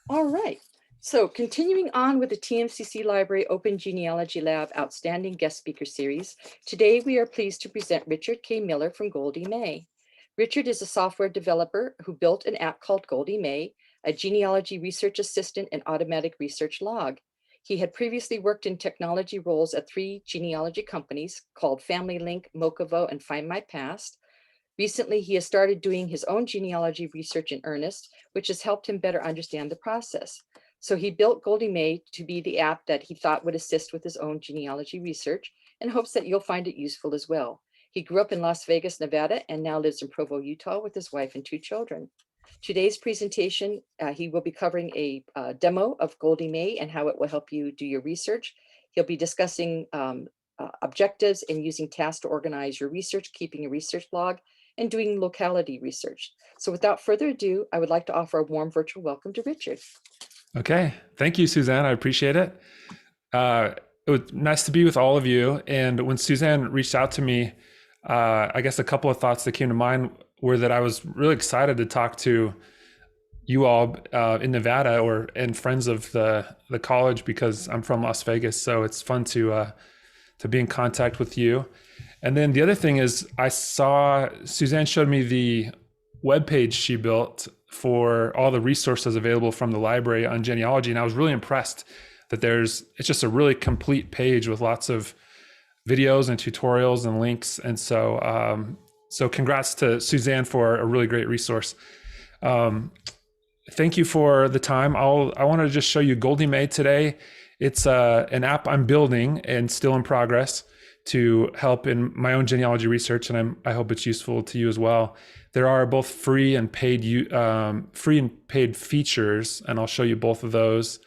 All right. So continuing on with the TMCC Library Open Genealogy Lab Outstanding Guest Speaker Series, today we are pleased to present Richard K. Miller from Goldie May. Richard is a software developer who built an app called Goldie May, a genealogy research assistant and automatic research log. He had previously worked in technology roles at 3 genealogy companies called Family Link, Mokavo, and Find My Past. Recently, he has started doing his own genealogy research in earnest, which has helped him better understand the process. So he built Goldie May to be the app that he thought would assist with his own genealogy research and hopes that you'll find it useful as well. He grew up in Las Vegas, Nevada, and now lives in Provo, Utah with his wife and 2 children. Today's presentation, he will be covering a demo of Goldie May and how it will help you do your research. He'll be discussing objectives and using tasks to organize your research, keeping a research log, and doing locality research. So without further ado, I would like to offer a warm virtual welcome to Richard. Okay, thank you, Suzanne. I appreciate it. It was nice to be with all of you. And when Suzanne reached out to me, I guess a couple of thoughts that came to mind were that I was really excited to talk to you all in Nevada and friends of the college, because I'm from Las Vegas. So it's fun to be in contact with you. And then the other thing is, I saw Suzanne showed me the webpage she built for all the resources available from the library on genealogy. And I was really impressed that it's just a really complete page with lots of videos and tutorials and links. And so, so congrats to Suzanne for a really great resource. Thank you for the time. I want to just show you Goldie May today. It's an app I'm building and still in progress to help in my own genealogy research, and I hope it's useful to you as well. There are both free and paid features, and I'll show you both of those.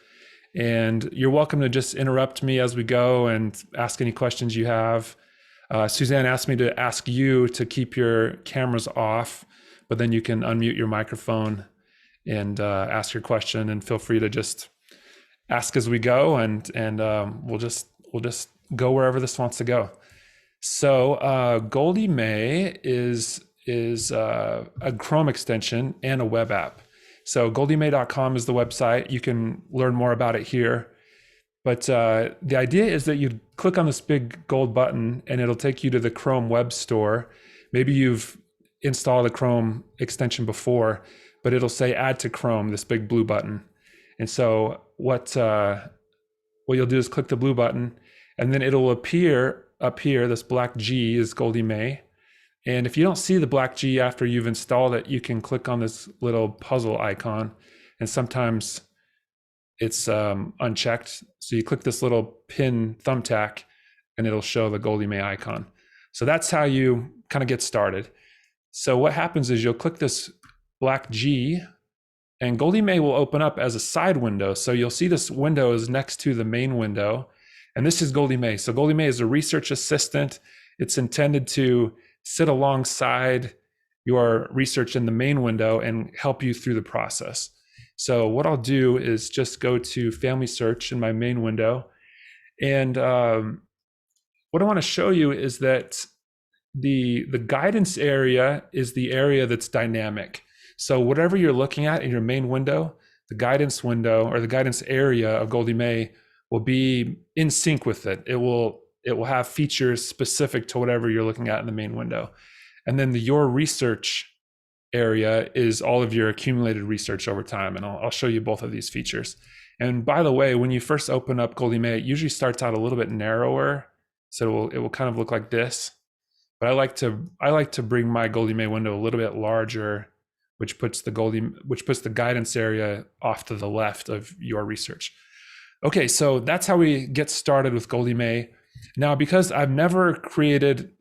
And you're welcome to just interrupt me as we go and ask any questions you have. Suzanne asked me to ask you to keep your cameras off, but then you can unmute your microphone and ask your question, and feel free to just ask as we go, and we'll just go wherever this wants to go. So Goldie May is a Chrome extension and a web app. So goldiemay.com is the website. You can learn more about it here. But the idea is that you click on this big gold button and it'll take you to the Chrome web store. Maybe you've installed a Chrome extension before, but it'll say add to Chrome, this big blue button. And so what you'll do is click the blue button, and then it'll appear up here, this black G is Goldie May. And if you don't see the black G after you've installed it, you can click on this little puzzle icon. And sometimes it's unchecked. So you click this little pin thumbtack and it'll show the Goldie May icon. So that's how you kind of get started. So what happens is you'll click this black G and Goldie May will open up as a side window. So you'll see this window is next to the main window. And this is Goldie May. So Goldie May is a research assistant. It's intended to sit alongside your research in the main window and help you through the process. So what I'll do is just go to Family Search in my main window. And what I want to show you is that the guidance area is the area that's dynamic. So whatever you're looking at in your main window, the guidance window or the guidance area of Goldie May will be in sync with it. It will have features specific to whatever you're looking at in the main window. And then your research area is all of your accumulated research over time. And I'll show you both of these features. And by the way, when you first open up Goldie May, it usually starts out a little bit narrower. So it will kind of look like this. But I like to bring my Goldie May window a little bit larger, which puts the guidance area off to the left of your research. Okay, so that's how we get started with Goldie May. Now, because I've never created,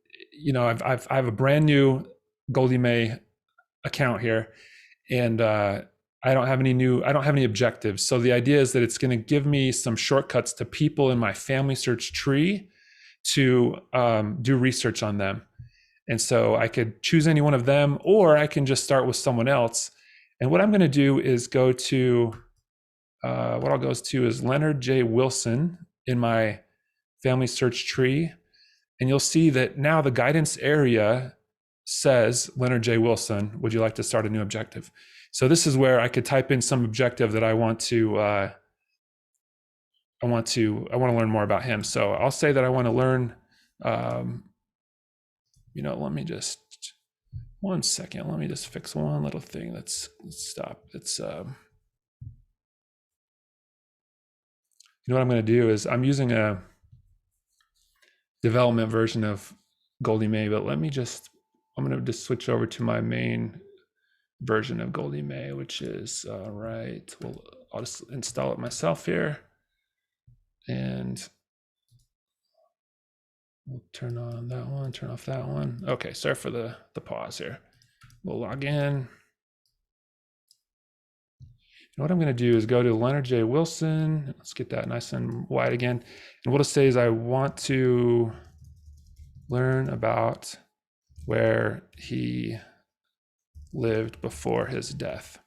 I have a brand new Goldie May account here, and I don't have any objectives. So the idea is that it's going to give me some shortcuts to people in my family search tree to do research on them. And so I could choose any one of them, or I can just start with someone else. And what I'm going to do is go to what I'll go to is Leonard J. Wilson in my family search tree. And you'll see that now the guidance area says, Leonard J. Wilson, would you like to start a new objective? So this is where I could type in some objective that I want to learn more about him. So I'll say that I want to learn, let me just, 1 second. Let me just fix one little thing. Let's stop. It's, what I'm going to do is I'm using a development version of Goldie May, but I'm going to just switch over to my main version of Goldie May, which is right. Well, I'll just install it myself here, and we'll turn on that one, turn off that one. Okay, sorry for the pause here. We'll log in. And what I'm going to do is go to Leonard J. Wilson. Let's get that nice and wide again. And what it says, I want to learn about where he lived before his death.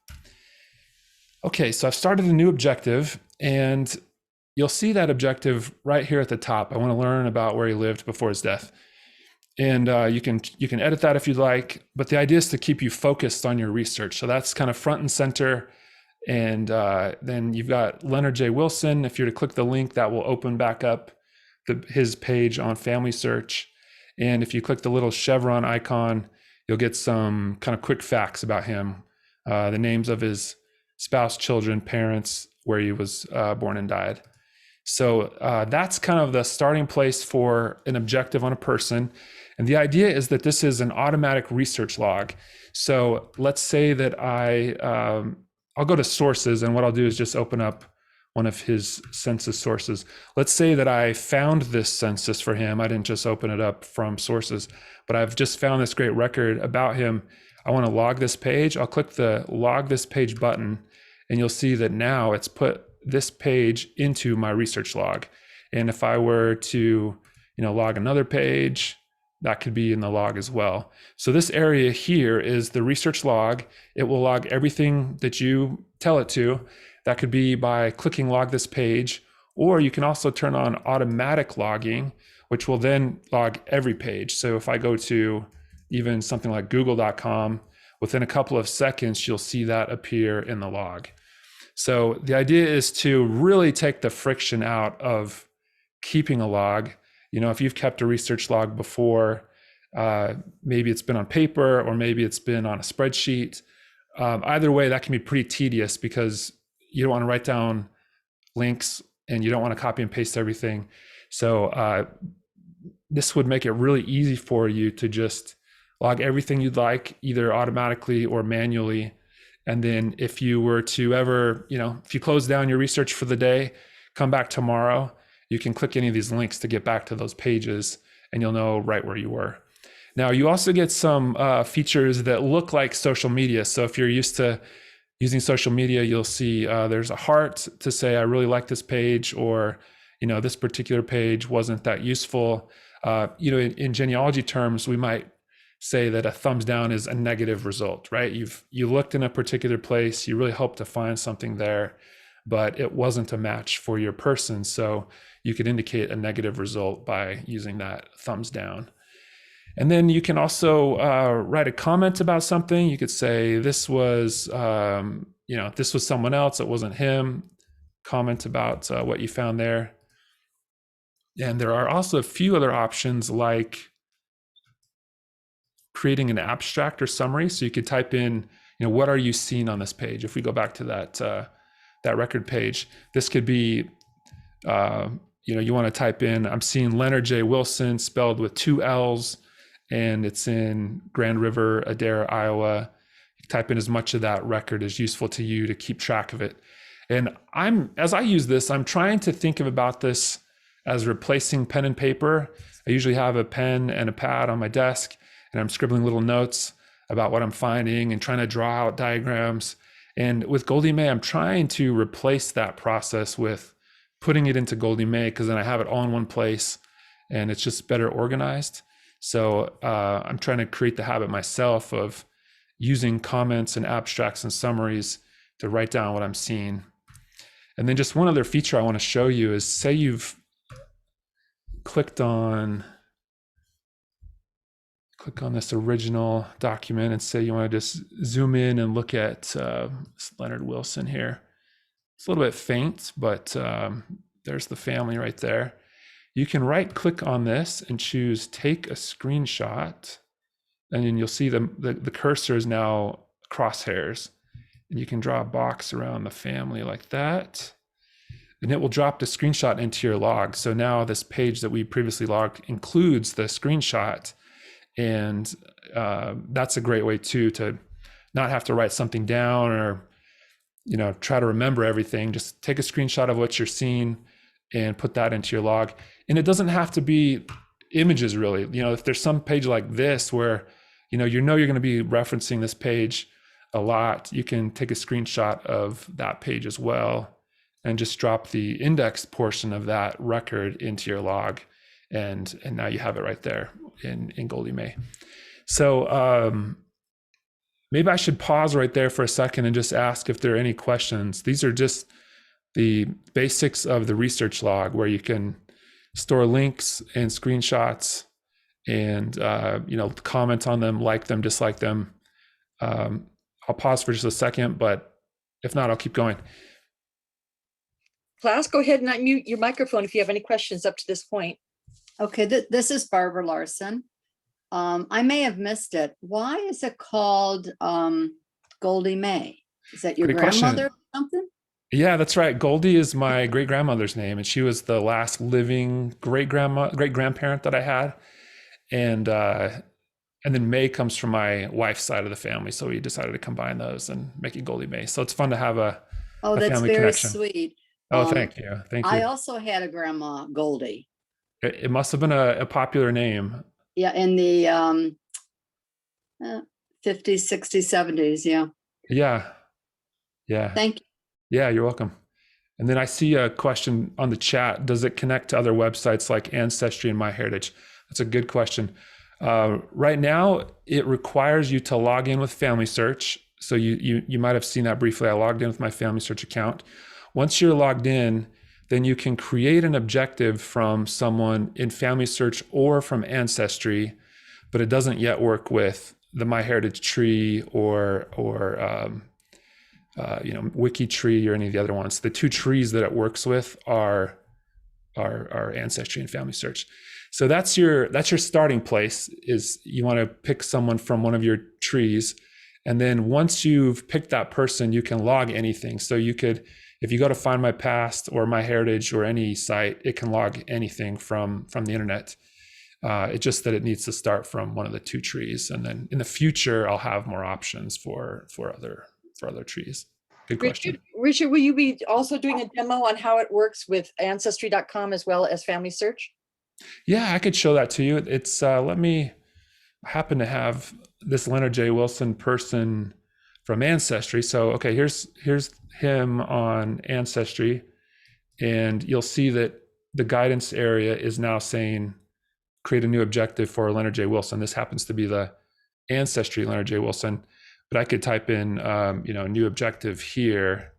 Okay, so I've started a new objective, and you'll see that objective right here at the top. I want to learn about where he lived before his death. And you can edit that if you'd like, but the idea is to keep you focused on your research. So that's kind of front and center. And then you've got Leonard J. Wilson. If you're to click the link, that will open back up his page on Family Search. And if you click the little chevron icon, you'll get some kind of quick facts about him, the names of his spouse, children, parents, where he was born and died. So that's kind of the starting place for an objective on a person. And the idea is that this is an automatic research log. So let's say that I'll go to sources, and what I'll do is just open up one of his census sources. Let's say that I found this census for him. I didn't just open it up from sources, but I've just found this great record about him. I want to log this page. I'll click the log this page button, and you'll see that now it's put this page into my research log. And if I were to, log another page, that could be in the log as well. So this area here is the research log. It will log everything that you tell it to. That could be by clicking log this page, or you can also turn on automatic logging, which will then log every page. So if I go to even something like google.com, within a couple of seconds, you'll see that appear in the log. So the idea is to really take the friction out of keeping a log. If you've kept a research log before, maybe it's been on paper or maybe it's been on a spreadsheet. Either way, that can be pretty tedious because you don't want to write down links and you don't want to copy and paste everything. So this would make it really easy for you to just log everything you'd like, either automatically or manually. And then if you were to ever, if you close down your research for the day, come back tomorrow, you can click any of these links to get back to those pages and you'll know right where you were. Now, you also get some features that look like social media. So if you're used to using social media, you'll see there's a heart to say, I really like this page, or, this particular page wasn't that useful. In genealogy terms, we might say that a thumbs down is a negative result, right? You looked in a particular place, you really hope to find something there, but it wasn't a match for your person. So you could indicate a negative result by using that thumbs down. And then you can also write a comment about something. You could say, this was, this was someone else, it wasn't him. Comment about what you found there. And there are also a few other options like creating an abstract or summary. So you could type in, what are you seeing on this page? If we go back to that record page, this could be, you want to type in, I'm seeing Leonard J. Wilson spelled with 2 L's, and it's in Grand River, Adair, Iowa. You type in as much of that record as useful to you to keep track of it. And as I use this, I'm trying to think about this as replacing pen and paper. I usually have a pen and a pad on my desk, and I'm scribbling little notes about what I'm finding and trying to draw out diagrams. And with Goldie May, I'm trying to replace that process with putting it into Goldie May, because then I have it all in one place and it's just better organized. So I'm trying to create the habit myself of using comments and abstracts and summaries to write down what I'm seeing. And then just one other feature I want to show you is, say you've clicked on click on this original document and say you want to just zoom in and look at Leonard Wilson here. It's a little bit faint, but there's the family right there. You can right click on this and choose take a screenshot. And then you'll see the cursor is now crosshairs. And you can draw a box around the family like that. And it will drop the screenshot into your log. So now this page that we previously logged includes the screenshot. And that's a great way too, to not have to write something down or try to remember everything. Just take a screenshot of what you're seeing and put that into your log. And it doesn't have to be images really. If there's some page like this where you're going to be referencing this page a lot, you can take a screenshot of that page as well and just drop the index portion of that record into your log. And now you have it right there in Goldie May. So maybe I should pause right there for a second and just ask if there are any questions. These are just the basics of the research log, where you can store links and screenshots and comment on them, like them, dislike them. I'll pause for just a second, but if not, I'll keep going. Class, go ahead and unmute your microphone if you have any questions up to this point. Okay, this is Barbara Larson. I may have missed it. Why is it called Goldie May? Is that your Great grandmother question. or something? Yeah, that's right. Goldie is my great grandmother's name, and she was the last living great grandparent that I had. And then May comes from my wife's side of the family, so we decided to combine those and make it Goldie May. So it's fun to have a that's family very connection. sweet. Oh, thank you. Thank you. I also had a grandma, Goldie. It must have been a popular name. Yeah, in the 50s, 60s, 70s. Yeah. Yeah. Thank you. Yeah, you're welcome. And then I see a question on the chat. Does it connect to other websites like Ancestry and MyHeritage? That's a good question. Right now, it requires you to log in with Family Search. So you might have seen that briefly. I logged in with my Family Search account. Once you're logged in, then you can create an objective from someone in Family Search or from Ancestry, but it doesn't yet work with the MyHeritage tree or WikiTree or any of the other ones. The two trees that it works with are Ancestry and Family Search. So that's your starting place. Is you want to pick someone from one of your trees, and then once you've picked that person, you can log anything. So you could, if you go to Find My Past or MyHeritage or any site, it can log anything from the internet. It's just that it needs to start from one of the two trees, and then in the future, I'll have more options for other trees. Good question. Richard, will you be also doing a demo on how it works with Ancestry.com as well as Family Search? Yeah, I could show that to you. It's I happen to have this Leonard J. Wilson person from Ancestry. So, okay, here's him on Ancestry, and you'll see that the guidance area is now saying create a new objective for Leonard J. Wilson. This happens to be the Ancestry Leonard J. Wilson, but I could type in new objective here,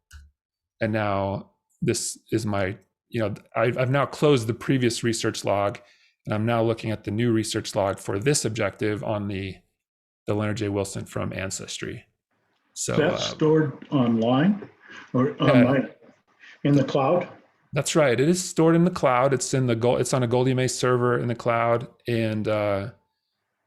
and now this is my I've now closed the previous research log, and I'm now looking at the new research log for this objective on the Leonard J. Wilson from Ancestry. So that's stored online or online in the cloud? That's right. It is stored in the cloud. It's on a Goldie May server in the cloud, and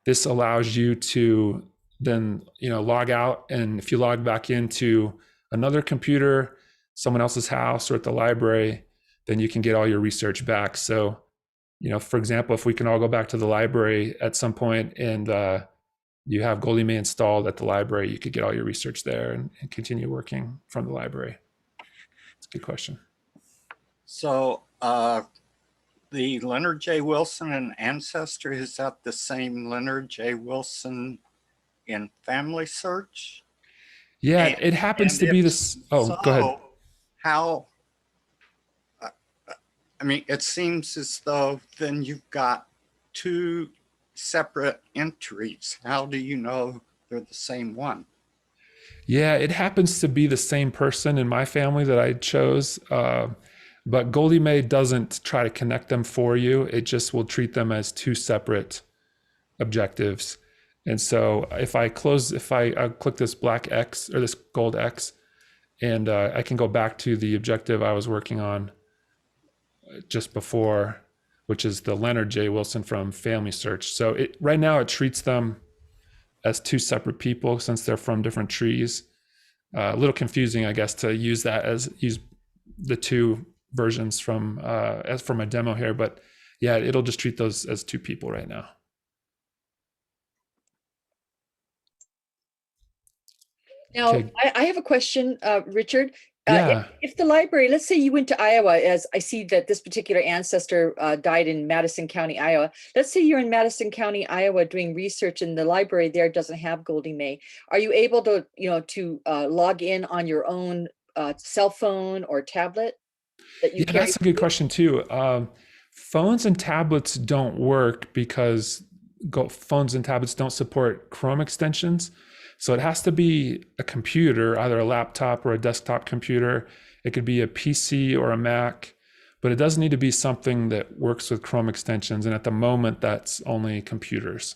this allows you to then log out, and if you log back into another computer, someone else's house, or at the library, then you can get all your research back. So, for example, if we can all go back to the library at some point and you have Goldie May installed at the library, you could get all your research there and continue working from the library. It's a good question. So the Leonard J. Wilson in Ancestry, is that the same Leonard J. Wilson in Family Search? Yeah, it happens to be this. Oh, so, go ahead. How? It seems as though then you've got two separate entries. How do you know they're the same one? Yeah, it happens to be the same person in my family that I chose, but Goldie May doesn't try to connect them for you. It just will treat them as two separate objectives. And so if I click this black X or this gold X, and I can go back to the objective I was working on just before, which is the Leonard J. Wilson from Family Search. So right now it treats them as two separate people since they're from different trees. A little confusing, I guess, to use the two versions from as for my demo here, but yeah, it'll just treat those as two people right now. Now, Okay. I have a question, Richard. Yeah. If the library, let's say you went to Iowa, as I see that this particular ancestor died in Madison County, Iowa. Let's say you're in Madison County, Iowa, doing research, and the library there doesn't have Goldie May. Are you able to, log in on your own cell phone or tablet? That's a good question too. Phones and tablets don't work because phones and tablets don't support Chrome extensions. So it has to be a computer, either a laptop or a desktop computer. It could be a PC or a Mac, but it does need to be something that works with Chrome extensions. And at the moment, that's only computers.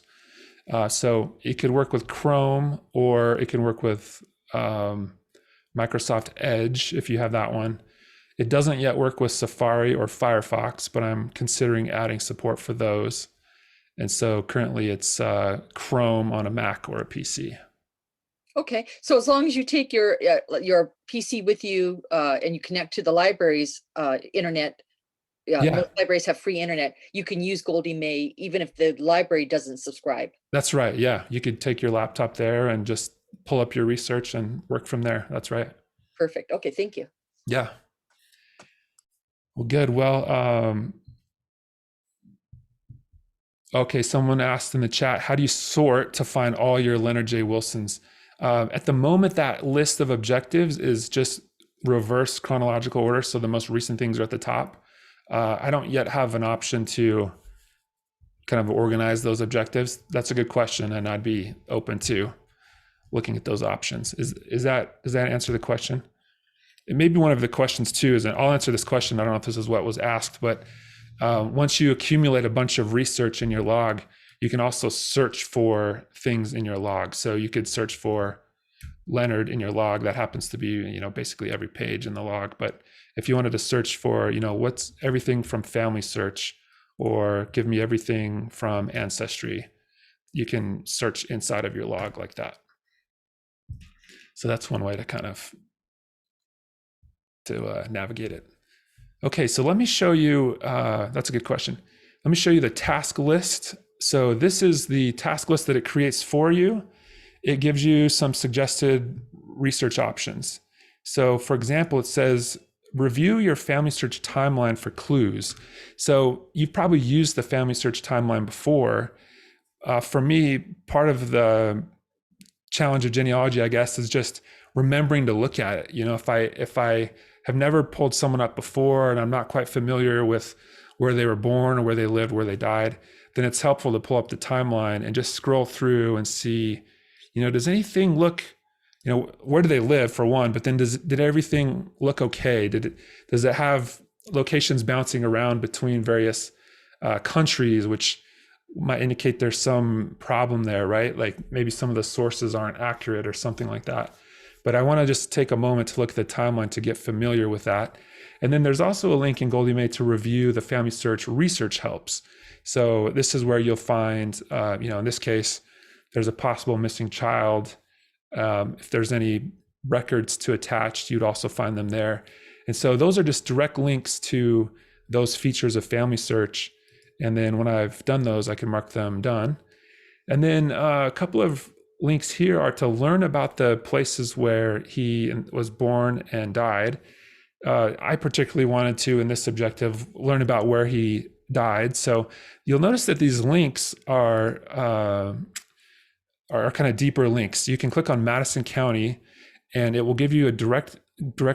So it could work with Chrome, or it can work with Microsoft Edge if you have that one. It doesn't yet work with Safari or Firefox, but I'm considering adding support for those. And so currently it's Chrome on a Mac or a PC. Okay, so as long as you take your PC with you and you connect to the library's internet, most libraries have free internet, you can use Goldie May even if the library doesn't subscribe. That's right. Yeah, you could take your laptop there and just pull up your research and work from there. That's right. Perfect. Okay, thank you. Yeah. Well, good. Well, okay, someone asked in the chat, how do you sort to find all your Leonard J. Wilsons? At the moment, that list of objectives is just reverse chronological order. So the most recent things are at the top. I don't yet have an option to kind of organize those objectives. That's a good question, and I'd be open to looking at those options. Does that answer the question? It may be one of the questions too, is, and I'll answer this question. I don't know if this is what was asked, but once you accumulate a bunch of research in your log, you can also search for things in your log. So you could search for Leonard in your log. That happens to be, basically every page in the log. But if you wanted to search for, what's everything from Family Search, or give me everything from Ancestry, you can search inside of your log like that. So that's one way to kind of navigate it. Okay, so let me show you, that's a good question. Let me show you the task list. So this is the task list that it creates for you. It gives you some suggested research options. So for example, it says, review your Family Search timeline for clues. So you've probably used the Family Search timeline before. For me, part of the challenge of genealogy, I guess, is just remembering to look at it. If I have never pulled someone up before and I'm not quite familiar with where they were born or where they lived, where they died, then it's helpful to pull up the timeline and just scroll through and see, does anything look, where do they live for one, but then did everything look okay? Does it have locations bouncing around between various countries, which might indicate there's some problem there, right? Like maybe some of the sources aren't accurate or something like that. But I want to just take a moment to look at the timeline to get familiar with that. And then there's also a link in Goldie May to review the Family Search research helps. So this is where you'll find, in this case, there's a possible missing child. If there's any records to attach, you'd also find them there. And so those are just direct links to those features of Family Search. And then when I've done those, I can mark them done. And then a couple of links here are to learn about the places where he was born and died. I particularly wanted to, in this objective, learn about where he died. So you'll notice that these links are kind of deeper links. You can click on Madison County, and it will give you a direct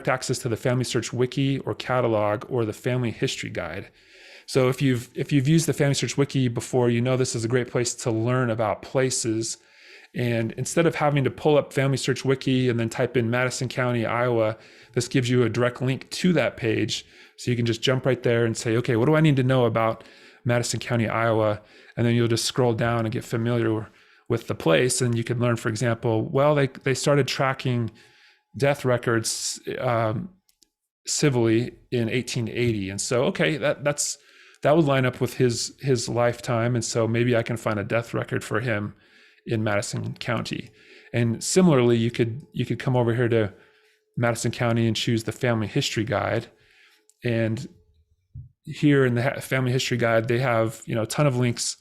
access to the Family Search Wiki or catalog or the Family History Guide. So if you've used the Family Search Wiki before, this is a great place to learn about places. And instead of having to pull up Family Search Wiki and then type in Madison County, Iowa, this gives you a direct link to that page. So you can just jump right there and say, okay, what do I need to know about Madison County, Iowa? And then you'll just scroll down and get familiar with the place. And you could learn, for example, well, they started tracking death records civilly in 1880. And so, okay, that would line up with his lifetime. And so maybe I can find a death record for him in Madison County. And similarly, you could come over here to Madison County and choose the Family History Guide. And here in the Family History Guide, they have a ton of links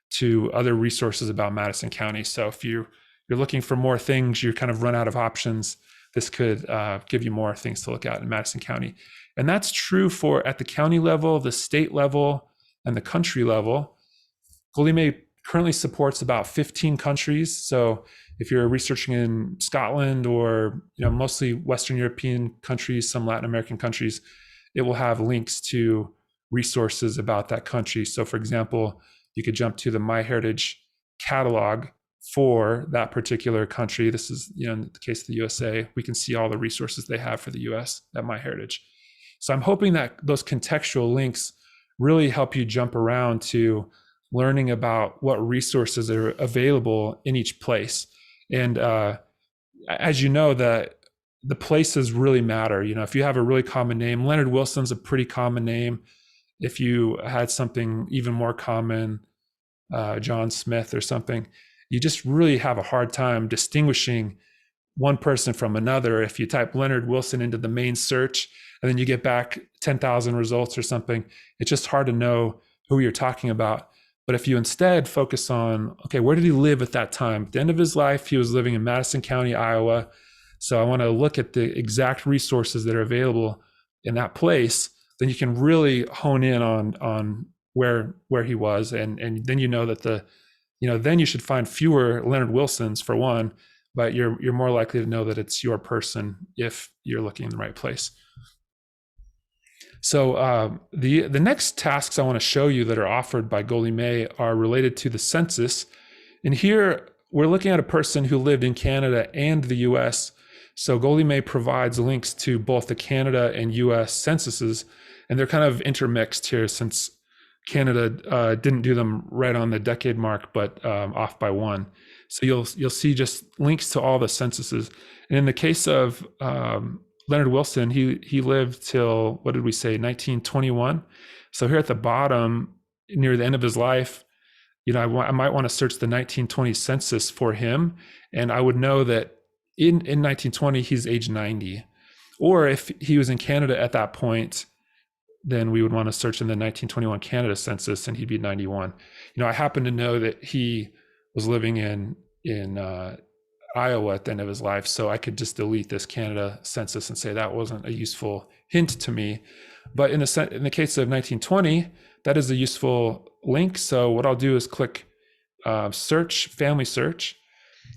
to other resources about Madison County. So if you're looking for more things, you kind of run out of options, this could give you more things to look at in Madison County. And that's true for at the county level, the state level, and the country level. Goldie May currently supports about 15 countries. So if you're researching in Scotland or mostly Western European countries, some Latin American countries, it will have links to resources about that country. So for example, you could jump to the MyHeritage catalog for that particular country. This is, in the case of the USA, we can see all the resources they have for the US at MyHeritage. So I'm hoping that those contextual links really help you jump around to learning about what resources are available in each place. And as you know, the places really matter. If you have a really common name, Leonard Wilson's a pretty common name. If you had something even more common, John Smith or something, you just really have a hard time distinguishing one person from another. If you type Leonard Wilson into the main search and then you get back 10,000 results or something, it's just hard to know who you're talking about. But if you instead focus on, okay, where did he live at that time? At the end of his life, he was living in Madison County, Iowa. So I want to look at the exact resources that are available in that place. Then you can really hone in on where he was. And then that then you should find fewer Leonard Wilsons for one, but you're more likely to know that it's your person if you're looking in the right place. So the next tasks I want to show you that are offered by Goldie May are related to the census. And here we're looking at a person who lived in Canada and the US. So Goldie May provides links to both the Canada and US censuses, and they're kind of intermixed here since Canada didn't do them right on the decade mark, but off by one. So you'll see just links to all the censuses. And in the case of Leonard Wilson, he lived till, what did we say, 1921. So here at the bottom, near the end of his life, I might want to search the 1920 census for him, and I would know that in 1920 he's age 90. Or if he was in Canada at that point, then we would want to search in the 1921 Canada census, and he'd be 91. I happen to know that he was living in Iowa at the end of his life, so I could just delete this Canada census and say that wasn't a useful hint to me. But in the case of 1920, that is a useful link. So what I'll do is click search, family search.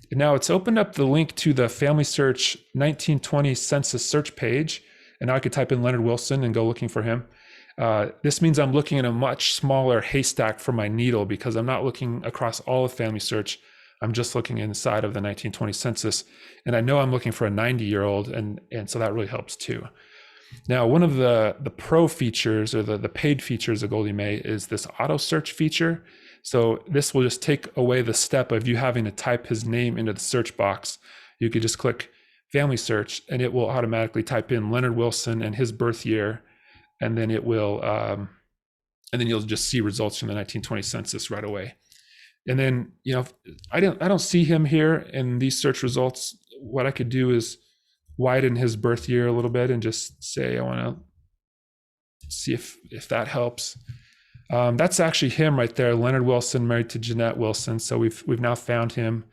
And now it's opened up the link to the Family Search 1920 census search page. And now I could type in Leonard Wilson and go looking for him. This means I'm looking in a much smaller haystack for my needle because I'm not looking across all of Family Search. I'm just looking inside of the 1920 census. And I know I'm looking for a 90-year-old, and so that really helps too. Now, one of the pro features or the paid features of Goldie May is this auto search feature. So this will just take away the step of you having to type his name into the search box. You could just click Family Search and it will automatically type in Leonard Wilson and his birth year. And then it will, and then you'll just see results from the 1920 census right away. And then, I don't see him here in these search results. What I could do is widen his birth year a little bit and just say, I want to see if that helps. That's actually him right there, Leonard Wilson, married to Jeanette Wilson. So we've now found him.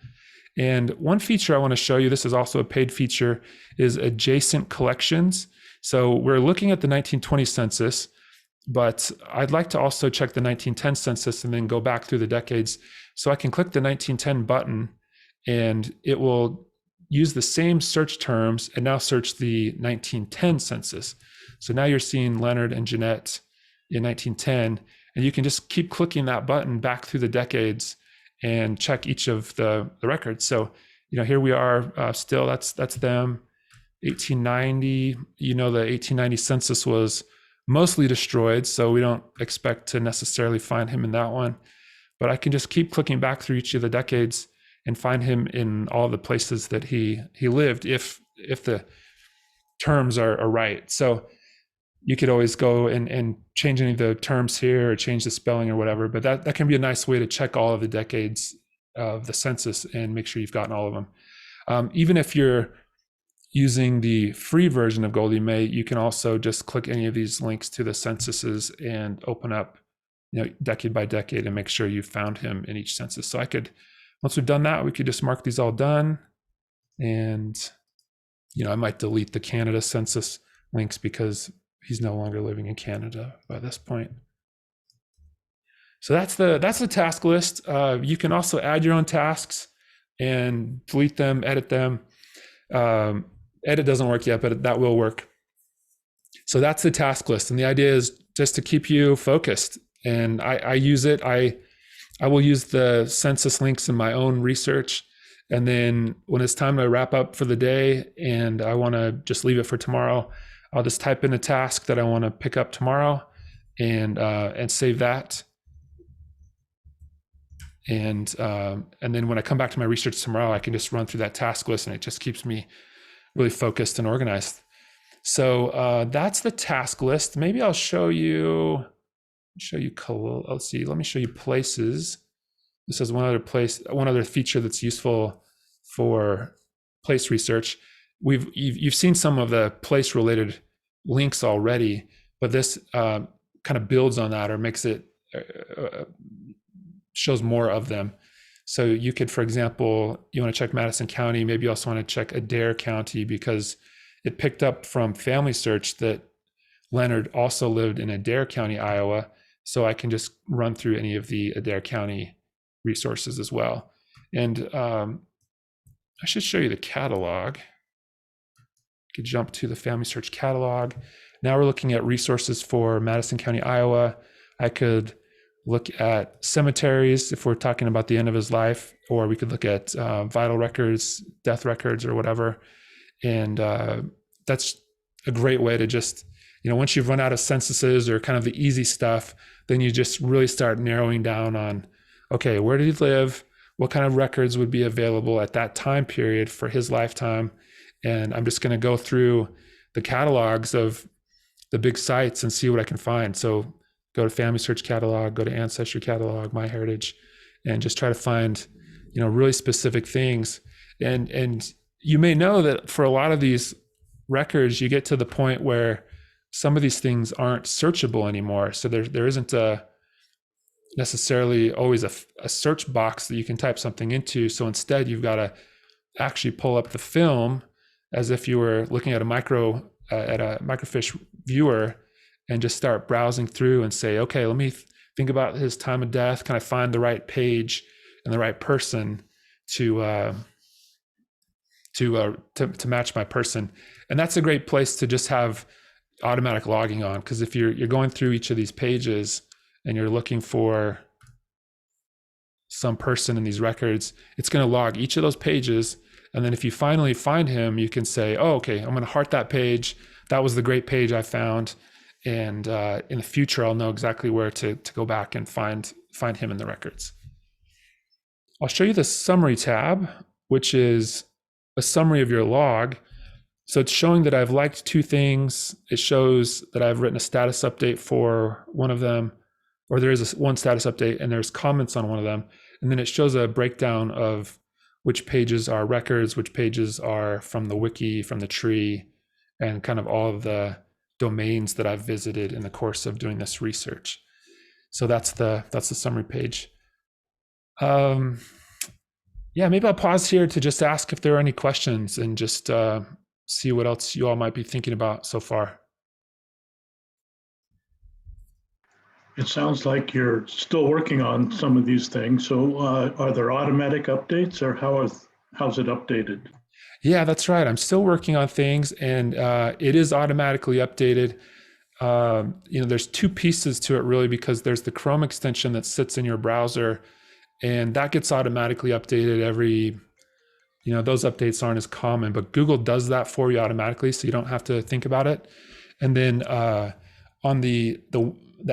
And one feature I want to show you, this is also a paid feature, is adjacent collections. So we're looking at the 1920 census, but I'd like to also check the 1910 census and then go back through the decades. So I can click the 1910 button and it will use the same search terms and now search the 1910 census. So now you're seeing Leonard and Jeanette in 1910, and you can just keep clicking that button back through the decades and check each of the records. So, here we are still, that's them. 1890, the 1890 census was mostly destroyed, so we don't expect to necessarily find him in that one. But I can just keep clicking back through each of the decades and find him in all the places that he lived if the terms are right. So you could always go and change any of the terms here or change the spelling or whatever, but that can be a nice way to check all of the decades of the census and make sure you've gotten all of them. Even if you're using the free version of Goldie May, you can also just click any of these links to the censuses and open up, decade by decade and make sure you found him in each census. So once we've done that, we could just mark these all done. And, I might delete the Canada census links because he's no longer living in Canada by this point. So that's the task list. You can also add your own tasks and delete them, edit them. Edit doesn't work yet, but that will work. So that's the task list. And the idea is just to keep you focused. And I use it. I will use the census links in my own research. And then when it's time to wrap up for the day and I want to just leave it for tomorrow, I'll just type in a task that I want to pick up tomorrow and save that. And then when I come back to my research tomorrow, I can just run through that task list and it just keeps me really focused and organized. So that's the task list. Maybe I'll show you, let's see, let me show you places. This is one other feature that's useful for place research. You've seen some of the place related links already, but this kind of builds on that or makes it, shows more of them. So you could, for example, you want to check Madison County, maybe you also want to check Adair County because it picked up from Family Search that Leonard also lived in Adair County, Iowa. So I can just run through any of the Adair County resources as well. And I should show you the catalog. You could jump to the Family Search catalog. Now we're looking at resources for Madison County, Iowa. I could look at cemeteries if we're talking about the end of his life, or we could look at vital records, death records, or whatever. And that's a great way to just, once you've run out of censuses or kind of the easy stuff, then you just really start narrowing down on, okay, where did he live? What kind of records would be available at that time period for his lifetime? And I'm just going to go through the catalogs of the big sites and see what I can find. So go to Family Search catalog, go to Ancestry catalog, MyHeritage, and just try to find, really specific things. And you may know that for a lot of these records, you get to the point where some of these things aren't searchable anymore. So there isn't necessarily always a search box that you can type something into. So instead, you've got to actually pull up the film as if you were looking at a microfiche viewer and just start browsing through and say, okay, let me think about his time of death. Can I find the right page and the right person to match my person? And that's a great place to just have automatic logging on, because if you're going through each of these pages and you're looking for some person in these records, it's going to log each of those pages. And then if you finally find him, you can say, oh, okay, I'm going to heart that page. That was the great page I found. And in the future, I'll know exactly where to go back and find him in the records. I'll show you the summary tab, which is a summary of your log. So it's showing that I've liked two things. It shows that I've written a status update for one of them, or there is one status update and there's comments on one of them. And then it shows a breakdown of which pages are records, which pages are from the wiki, from the tree, and kind of all of the domains that I've visited in the course of doing this research. So that's the summary page. Yeah, maybe I'll pause here to just ask if there are any questions and just see what else you all might be thinking about so far. It sounds like you're still working on some of these things. So are there automatic updates, or how's it updated? Yeah, that's right. I'm still working on things, and it is automatically updated. There's two pieces to it really, because there's the Chrome extension that sits in your browser, and that gets automatically updated every, those updates aren't as common, but Google does that for you automatically, so you don't have to think about it. And then on the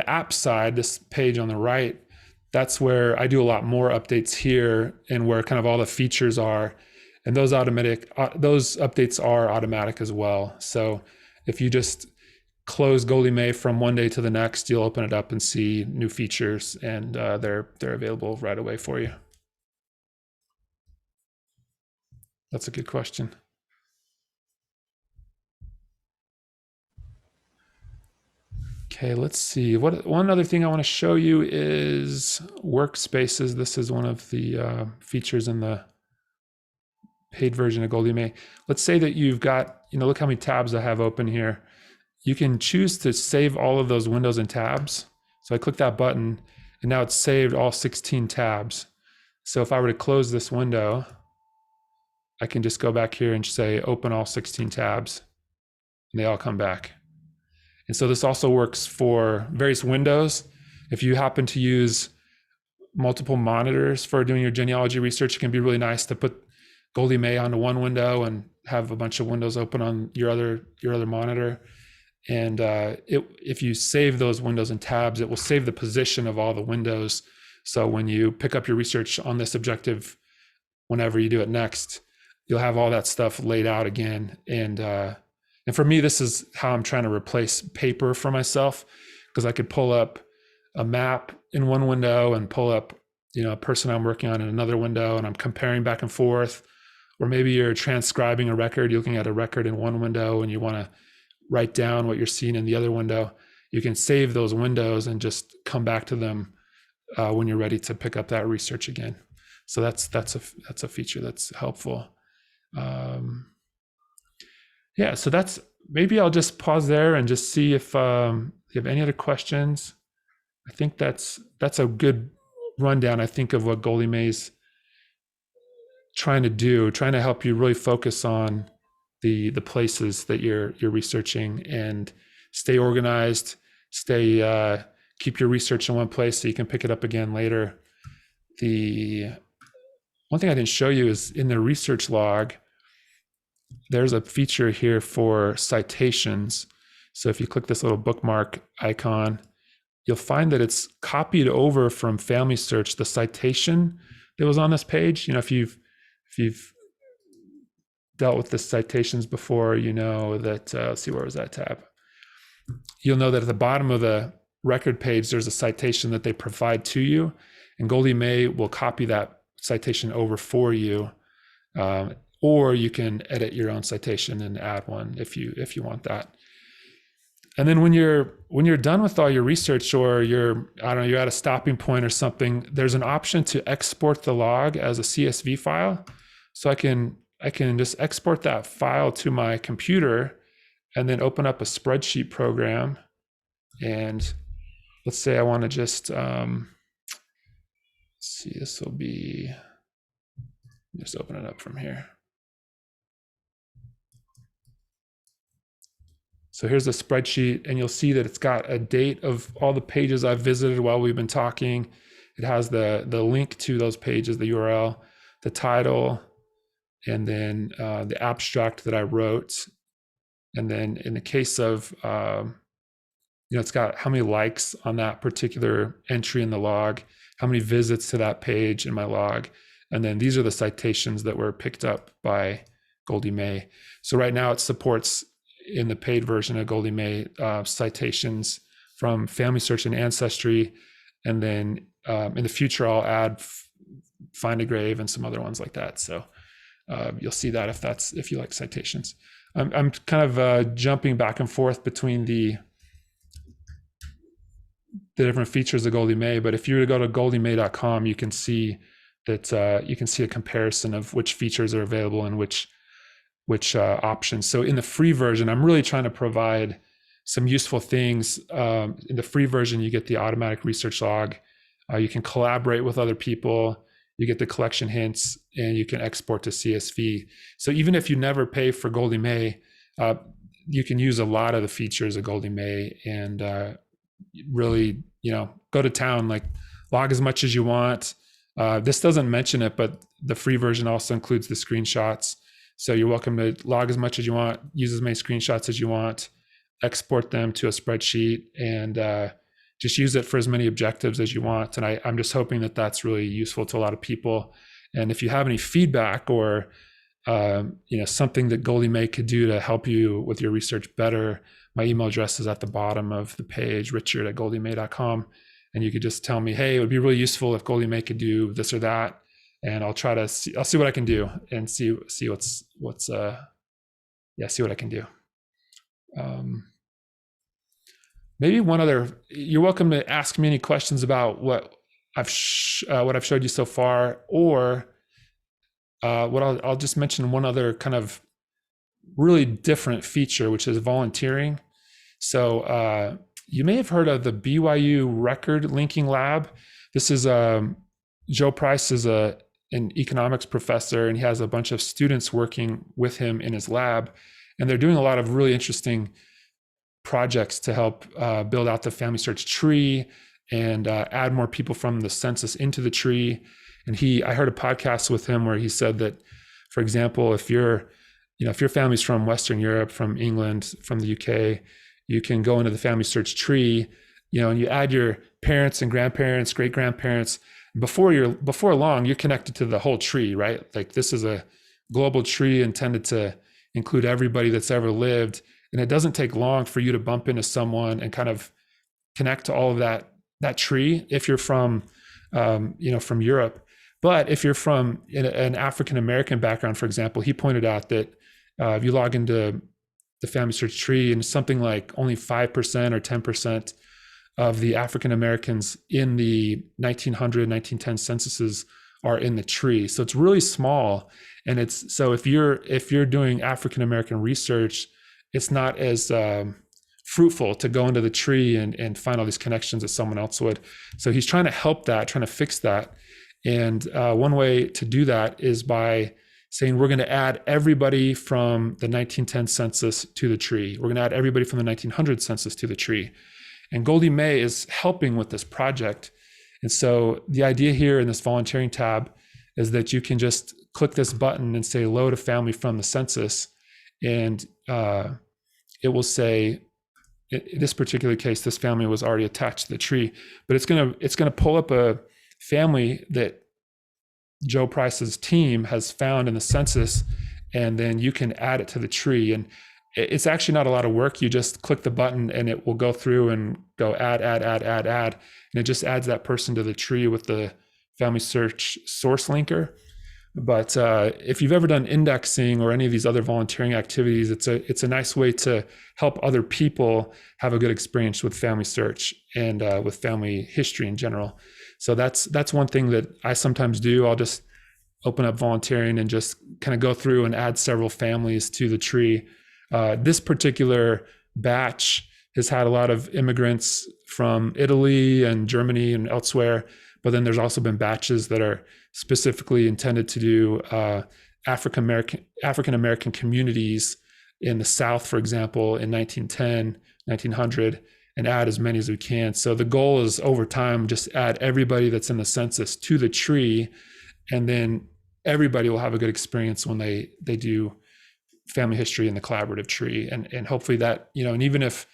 app side, this page on the right, that's where I do a lot more updates here, and where kind of all the features are. And those updates are automatic as well. So if you just close Goldie May from one day to the next, you'll open it up and see new features, and they're available right away for you. That's a good question. Okay, let's see. One other thing I want to show you is Workspaces. This is one of the features in the paid version of Goldie May. Let's say that you've got, look how many tabs I have open here. You can choose to save all of those windows and tabs. So I click that button, and now it's saved all 16 tabs. So if I were to close this window, I can just go back here and say open all 16 tabs, and they all come back. And so this also works for various windows. If you happen to use multiple monitors for doing your genealogy research, it can be really nice to put Goldie May onto one window and have a bunch of windows open on your other monitor. And if you save those windows and tabs, it will save the position of all the windows. So when you pick up your research on this objective, whenever you do it next, you'll have all that stuff laid out again. And for me, this is how I'm trying to replace paper for myself, because I could pull up a map in one window and pull up, a person I'm working on in another window, and I'm comparing back and forth. Or maybe you're transcribing a record, you're looking at a record in one window and you want to write down what you're seeing in the other window. You can save those windows and just come back to them when you're ready to pick up that research again. So that's a feature that's helpful. Yeah, so maybe I'll just pause there and just see if you have any other questions. I think that's a good rundown, I think, of what Goldie May's trying to help you really focus on the places that you're researching, and stay organized, keep your research in one place so you can pick it up again later. The one thing I didn't show you is in the research log, there's a feature here for citations. So if you click this little bookmark icon, you'll find that it's copied over from Family Search, the citation that was on this page. If you've dealt with the citations before, that, let's see, where was that tab? You'll know that at the bottom of the record page, there's a citation that they provide to you, and Goldie May will copy that citation over for you. Or you can edit your own citation and add one if you want that. And then when you're done with all your research, or you're at a stopping point or something, there's an option to export the log as a CSV file. So I can just export that file to my computer and then open up a spreadsheet program. And let's say I want to just see, this will be, just open it up from here. So here's the spreadsheet, and you'll see that it's got a date of all the pages I've visited while we've been talking. It has the link to those pages, the URL, the title, and then the abstract that I wrote. And then in the case of, it's got how many likes on that particular entry in the log, how many visits to that page in my log. And then these are the citations that were picked up by Goldie May. So right now it supports, in the paid version of Goldie May, citations from Family Search and Ancestry. And then in the future, I'll add Find a Grave and some other ones like that. So you'll see that if you like citations. I'm kind of jumping back and forth between the different features of Goldie May, but if you were to go to goldiemay.com, you can see that you can see a comparison of which features are available and which options. So in the free version, I'm really trying to provide some useful things. In the free version, you get the automatic research log. You can collaborate with other people. You get the collection hints, and you can export to CSV. So even if you never pay for Goldie May, you can use a lot of the features of Goldie May and really, go to town, like log as much as you want. This doesn't mention it, but the free version also includes the screenshots. So you're welcome to log as much as you want, use as many screenshots as you want, export them to a spreadsheet, and just use it for as many objectives as you want. And I'm just hoping that that's really useful to a lot of people. And if you have any feedback or something that Goldie May could do to help you with your research better, my email address is at the bottom of the page, richard@goldiemay.com. And you could just tell me, hey, it would be really useful if Goldie May could do this or that. And I'll see what I can do and see what I can do. Maybe one other, you're welcome to ask me any questions about what I've showed you so far, or I'll just mention one other kind of really different feature, which is volunteering. So you may have heard of the BYU Record Linking Lab. This is Joe Price is an economics professor, and he has a bunch of students working with him in his lab, and they're doing a lot of really interesting projects to help build out the family search tree and add more people from the census into the tree. And I heard a podcast with him where he said that, for example, if your family's from Western Europe, from England, from the UK, you can go into the family search tree, and you add your parents and grandparents, great grandparents. Before long, you're connected to the whole tree, right? Like, this is a global tree intended to include everybody that's ever lived. And it doesn't take long for you to bump into someone and kind of connect to all of that tree if you're from Europe. But if you're from an African-American background, for example, he pointed out that if you log into the family search tree, and something like only 5% or 10% of the African Americans in the 1900, 1910 censuses are in the tree. So it's really small. And so if you're doing African American research, it's not as fruitful to go into the tree and find all these connections that someone else would. So he's trying to help that, trying to fix that. And one way to do that is by saying, we're going to add everybody from the 1910 census to the tree. We're going to add everybody from the 1900 census to the tree. And Goldie May is helping with this project. And so the idea here in this volunteering tab is that you can just click this button and say, load a family from the census. And it will say, in this particular case, this family was already attached to the tree, but it's gonna pull up a family that Joe Price's team has found in the census, and then you can add it to the tree. And it's actually not a lot of work. You just click the button and it will go through and go add, and it just adds that person to the tree with the family search source linker. But if you've ever done indexing or any of these other volunteering activities, it's a nice way to help other people have a good experience with family search and with family history in general. So that's one thing that I sometimes do. I'll just open up volunteering and just kind of go through and add several families to the tree. This particular batch has had a lot of immigrants from Italy and Germany and elsewhere, but then there's also been batches that are specifically intended to do African American communities in the South, for example, in 1910, 1900, and add as many as we can. So the goal is, over time, just add everybody that's in the census to the tree, and then everybody will have a good experience when they do family history in the collaborative tree. And hopefully that, and even if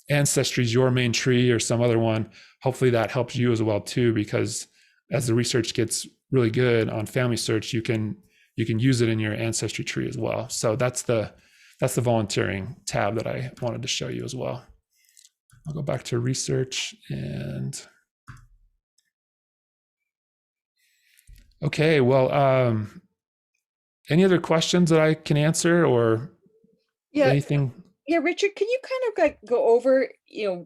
Ancestry is your main tree or some other one, hopefully that helps you as well too, because as the research gets really good on family search, you can use it in your Ancestry tree as well. So that's the volunteering tab that I wanted to show you as well. I'll go back to research and okay, well, any other questions that I can answer or anything? Yeah, Richard, can you kind of like go over,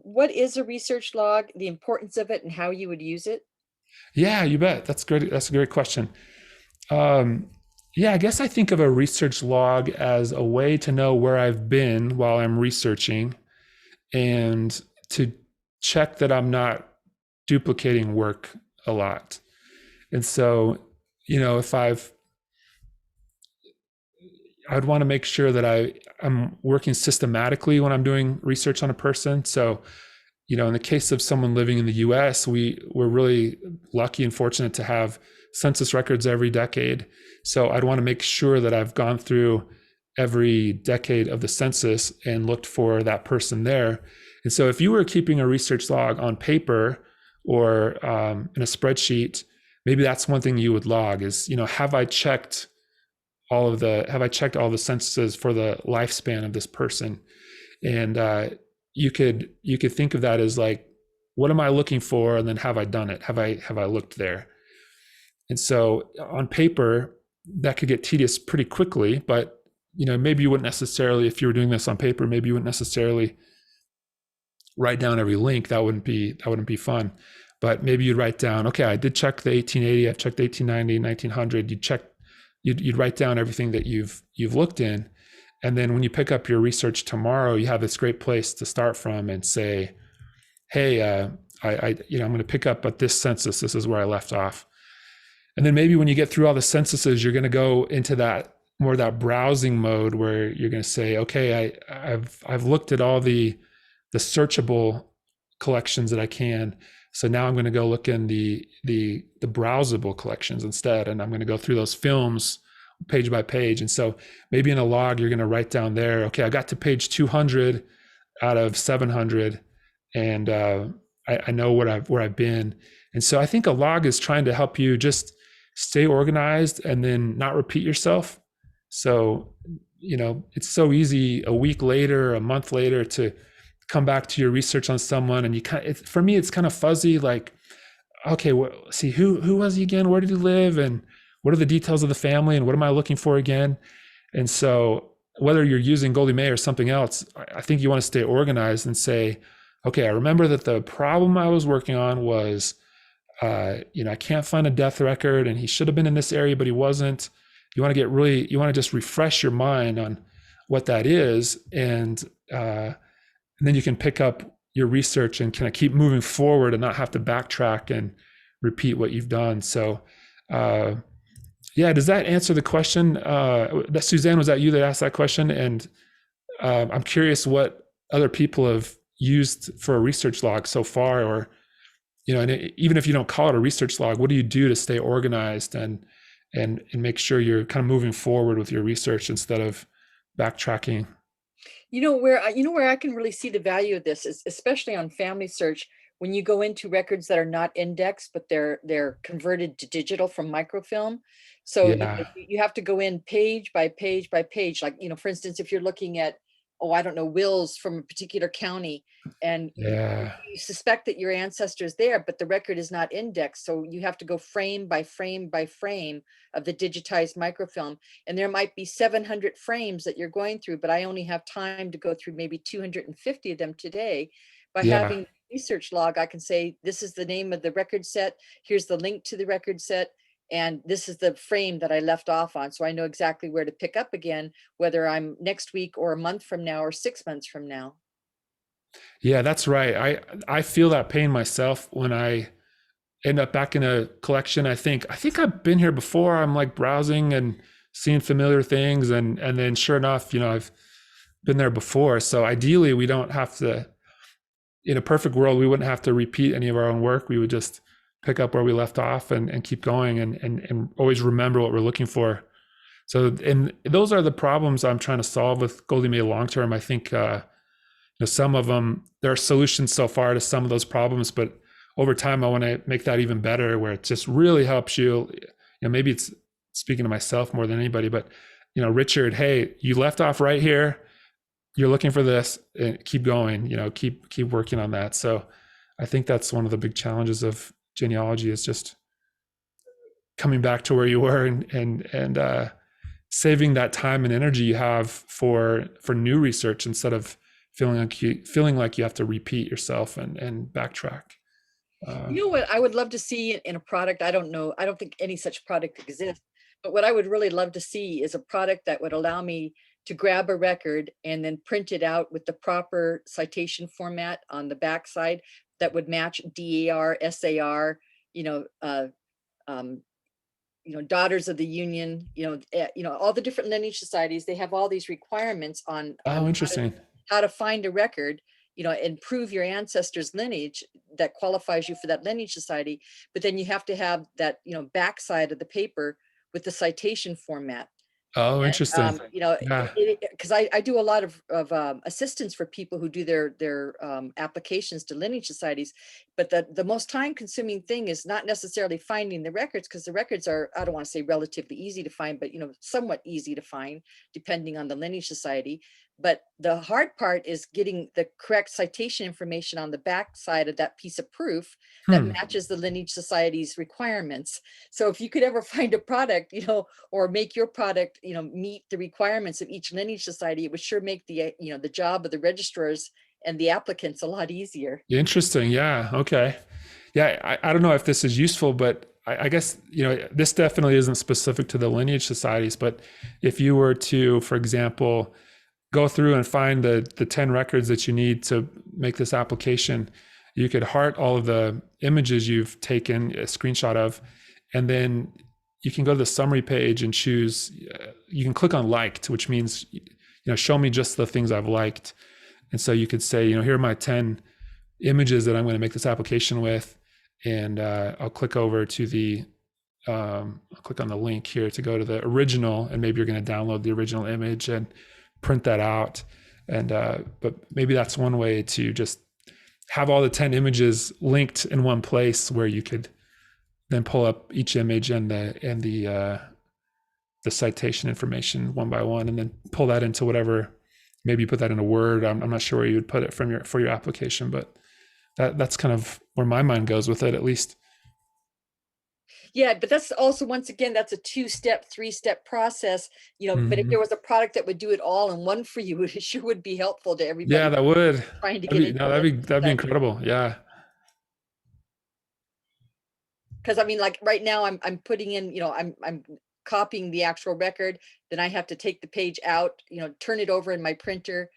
what is a research log, the importance of it, and how you would use it? Yeah, you bet. That's great. That's a great question. I guess I think of a research log as a way to know where I've been while I'm researching and to check that I'm not duplicating work a lot. And so, if I'd want to make sure that I'm working systematically when I'm doing research on a person. So, in the case of someone living in the US, we're really lucky and fortunate to have census records every decade. So I'd want to make sure that I've gone through every decade of the census and looked for that person there. And so if you were keeping a research log on paper or in a spreadsheet, maybe that's one thing you would log is, have I checked all the censuses for the lifespan of this person? And you could think of that as like, what am I looking for? And then have I done it? Have I looked there? And so on paper, that could get tedious pretty quickly, but maybe you wouldn't necessarily, if you were doing this on paper, maybe you wouldn't necessarily write down every link. That wouldn't be fun. But maybe you'd write down, okay, I did check the 1880, I've checked 1890, 1900. You'd write down everything that you've looked in. And then when you pick up your research tomorrow, you have this great place to start from and say, hey, I'm going to pick up at this census. This is where I left off. And then maybe when you get through all the censuses, you're going to go into that browsing mode where you're going to say, okay, I've looked at all the searchable collections that I can. So now I'm going to go look in the browsable collections instead. And I'm going to go through those films page by page. And so maybe in a log, you're going to write down there, okay, I got to page 200 out of 700. And I know where I've been. And so I think a log is trying to help you just stay organized and then not repeat yourself. So, it's so easy a week later, a month later to come back to your research on someone. And for me, it's kind of fuzzy, like, okay, see, who was he again? Where did he live? And what are the details of the family? And what am I looking for again? And so whether you're using Goldie May or something else, I think you want to stay organized and say, okay, I remember that the problem I was working on was, I can't find a death record and he should have been in this area, but he wasn't. You want to just refresh your mind on what that is. And then you can pick up your research and kind of keep moving forward and not have to backtrack and repeat what you've done. So, does that answer the question? Suzanne, was that you that asked that question? And I'm curious what other people have used for a research log so far, or, and even if you don't call it a research log, what do you do to stay organized and make sure you're kind of moving forward with your research instead of backtracking? Where I can really see the value of this is especially on family search, when you go into records that are not indexed, but they're converted to digital from microfilm. So Yeah. you have to go in page by page by page. Like, for instance, if you're looking at, wills from a particular county, and you suspect that your ancestor is there, but the record is not indexed. So you have to go frame by frame by frame of the digitized microfilm. And there might be 700 frames that you're going through, but I only have time to go through maybe 250 of them today. By having research log, I can say, this is the name of the record set. Here's the link to the record set. And this is the frame that I left off on. So I know exactly where to pick up again, whether I'm next week or a month from now or 6 months from now. Yeah, that's right. I feel that pain myself when I end up back in a collection. I think I've been here before. I'm like browsing and seeing familiar things. And then sure enough, I've been there before. So ideally we don't have to, in a perfect world, we wouldn't have to repeat any of our own work. We would just pick up where we left off and keep going and always remember what we're looking for. So, and those are the problems I'm trying to solve with Goldie May long-term. I think, some of them, there are solutions so far to some of those problems, but over time, I want to make that even better, where it just really helps you. Maybe it's speaking to myself more than anybody, but, Richard, hey, you left off right here. You're looking for this, and keep going, keep working on that. So I think that's one of the big challenges of genealogy, is just coming back to where you were and saving that time and energy you have for new research, instead of feeling like you have to repeat yourself and backtrack. What I would love to see in a product, I don't know, I don't think any such product exists, but what I would really love to see is a product that would allow me to grab a record and then print it out with the proper citation format on the backside that would match DAR, SAR, Daughters of the Union, all the different lineage societies. They have all these requirements on Interesting. how to find a record, and prove your ancestors' lineage that qualifies you for that lineage society. But then you have to have that, backside of the paper with the citation format. Oh, interesting. Yeah. Because I do a lot of assistance for people who do their applications to lineage societies, but the most time consuming thing is not necessarily finding the records, because the records are, I don't want to say relatively easy to find, but somewhat easy to find depending on the lineage society. But the hard part is getting the correct citation information on the back side of that piece of proof that matches the lineage society's requirements. So if you could ever find a product, or make your product, meet the requirements of each lineage society, it would sure make the, the job of the registrars and the applicants a lot easier. Interesting. Yeah. Okay. Yeah. I don't know if this is useful, but I guess, this definitely isn't specific to the lineage societies, but if you were to, for example, go through and find the 10 records that you need to make this application, you could heart all of the images you've taken a screenshot of, and then you can go to the summary page and choose, you can click on liked, which means, show me just the things I've liked. And so you could say, here are my 10 images that I'm going to make this application with. And I'll click over to I'll click on the link here to go to the original, and maybe you're going to download the original image and print that out. And but maybe that's one way to just have all the 10 images linked in one place, where you could then pull up each image and the citation information one by one, and then pull that into whatever, maybe you put that in a Word. I'm not sure where you would put it for your application, but that's kind of where my mind goes with it, at least. Yeah, but that's also, once again, that's a 2-step, 3-step process, but if there was a product that would do it all in one for you, it sure would be helpful to everybody. Yeah, that would. Trying to get that'd be incredible. Yeah. Because like right now I'm putting in, I'm copying the actual record, then I have to take the page out, turn it over in my printer,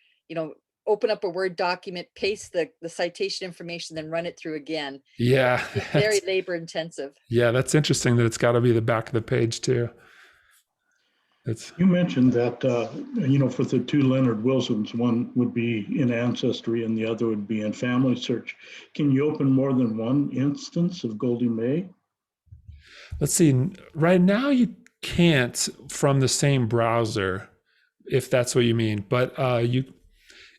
open up a Word document, paste the citation information, then run it through again. Yeah. It's very labor intensive. Yeah, that's interesting that it's got to be the back of the page too. You mentioned that, for the 2 Leonard Wilsons, one would be in Ancestry and the other would be in Family Search. Can you open more than one instance of Goldie May? Let's see. Right now you can't from the same browser, if that's what you mean. But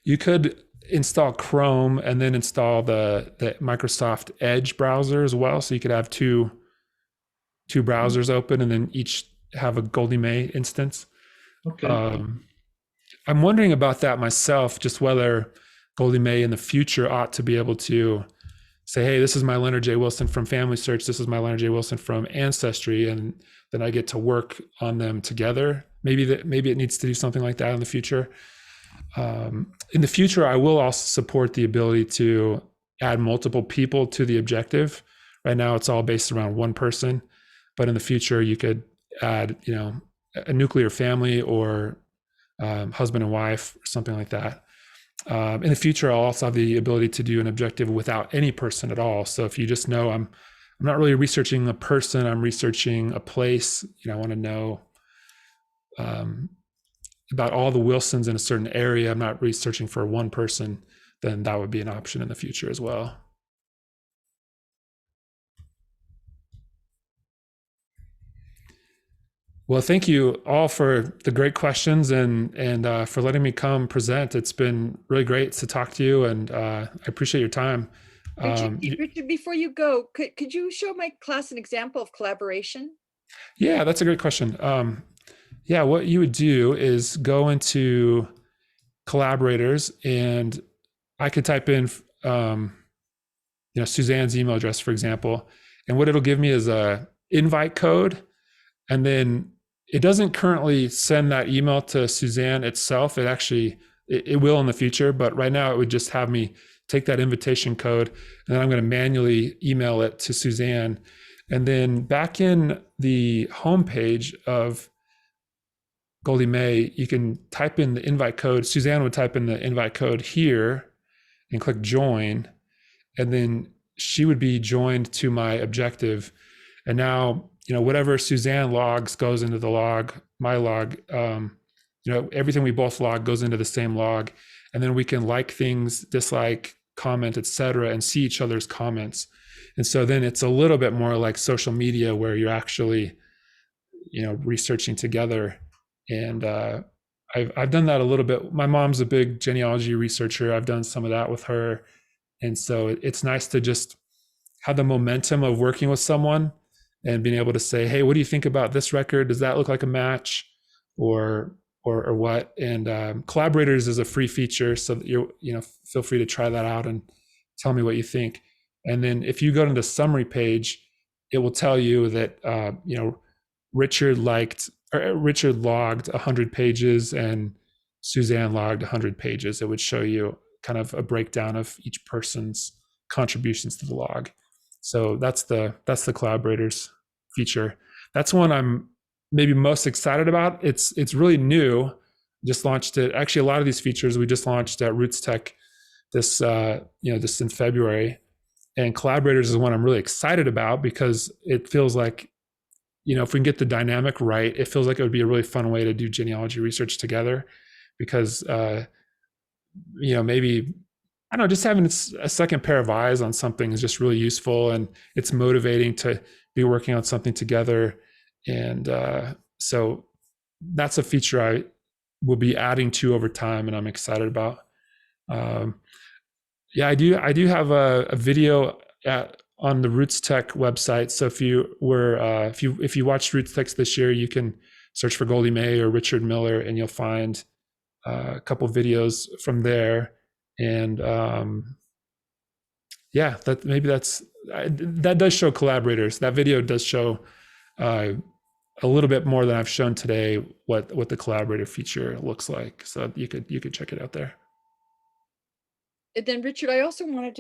you could install Chrome and then install the Microsoft Edge browser as well. So you could have two browsers open and then each have a Goldie May instance. Okay. I'm wondering about that myself, just whether Goldie May in the future ought to be able to say, hey, this is my Leonard J. Wilson from Family Search. This is my Leonard J. Wilson from Ancestry. And then I get to work on them together. Maybe it needs to do something like that in the future. In the future, I will also support the ability to add multiple people to the objective. Right now, it's all based around one person, but in the future, you could add, a nuclear family or husband and wife or something like that. In the future, I'll also have the ability to do an objective without any person at all. So if you just know I'm not really researching a person, I'm researching a place. I want to know about all the Wilsons in a certain area. I'm not researching for one person, then that would be an option in the future as well. Well, thank you all for the great questions and for letting me come present. It's been really great to talk to you, and I appreciate your time. Richard, before you go, could you show my class an example of collaboration? Yeah, that's a great question. Yeah, what you would do is go into collaborators, and I could type in, Suzanne's email address, for example, and what it'll give me is a invite code, and then it doesn't currently send that email to Suzanne itself. It will in the future, but right now it would just have me take that invitation code, and then I'm going to manually email it to Suzanne. And then back in the homepage of Goldie May, you can type in the invite code. Suzanne would type in the invite code here and click join, and then she would be joined to my objective. And now, whatever Suzanne logs goes into the log, my log, everything we both log goes into the same log. And then we can like things, dislike, comment, etc., and see each other's comments. And so then it's a little bit more like social media, where you're actually, researching together. And I've done that a little bit. My mom's a big genealogy researcher. I've done some of that with her. And so it's nice to just have the momentum of working with someone and being able to say, hey, what do you think about this record? Does that look like a match or what? And collaborators is a free feature. So that feel free to try that out and tell me what you think. And then if you go to the summary page, it will tell you that, Richard logged 100 pages and Suzanne logged 100 pages. It would show you kind of a breakdown of each person's contributions to the log. So that's the collaborators feature. That's one I'm maybe most excited about. It's really new. Just launched it. Actually, a lot of these features we just launched at Roots Tech this in February. And collaborators is one I'm really excited about because it feels like, if we can get the dynamic right, it feels like it would be a really fun way to do genealogy research together. Because maybe, I don't know, just having a second pair of eyes on something is just really useful, and it's motivating to be working on something together. And so that's a feature I will be adding to over time, and I'm excited about. I do have a video on the Roots Tech website. So if you watched Roots Tech this year, you can search for Goldie May or Richard Miller, and you'll find a couple videos from there. And that does show collaborators. That video does show a little bit more than I've shown today what the collaborator feature looks like. So you could check it out there. And then Richard, I also wanted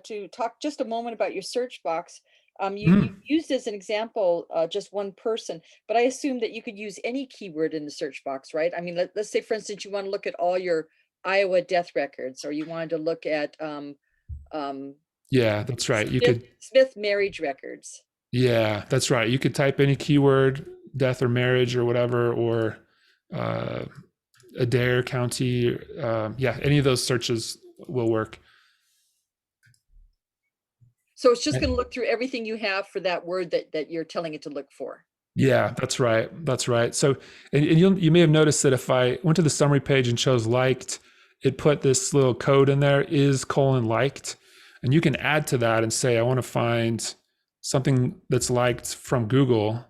to talk just a moment about your search box. You used as an example just one person, but I assume that you could use any keyword in the search box, right? I mean, let's say, for instance, you want to look at all your Iowa death records, or you wanted to look at yeah, that's right. Smith marriage records. Yeah, that's right. You could type any keyword, death or marriage or whatever, or Adair County. Any of those searches will work. So it's just going to look through everything you have for that word that you're telling it to look for. Yeah, that's right. That's right. So, and you may have noticed that if I went to the summary page and chose liked, it put this little code in there, is:liked. And you can add to that and say, I want to find something that's liked from Google.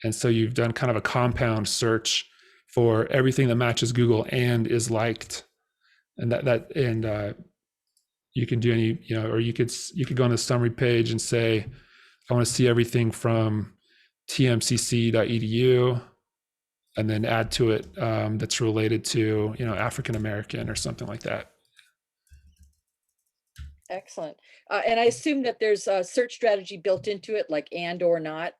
And so you've done kind of a compound search for everything that matches Google and is liked. And you can do any, or you could go on the summary page and say, I want to see everything from tmcc.edu, and then add to it that's related to, African American or something like that. Excellent. And I assume that there's a search strategy built into it, like and or not.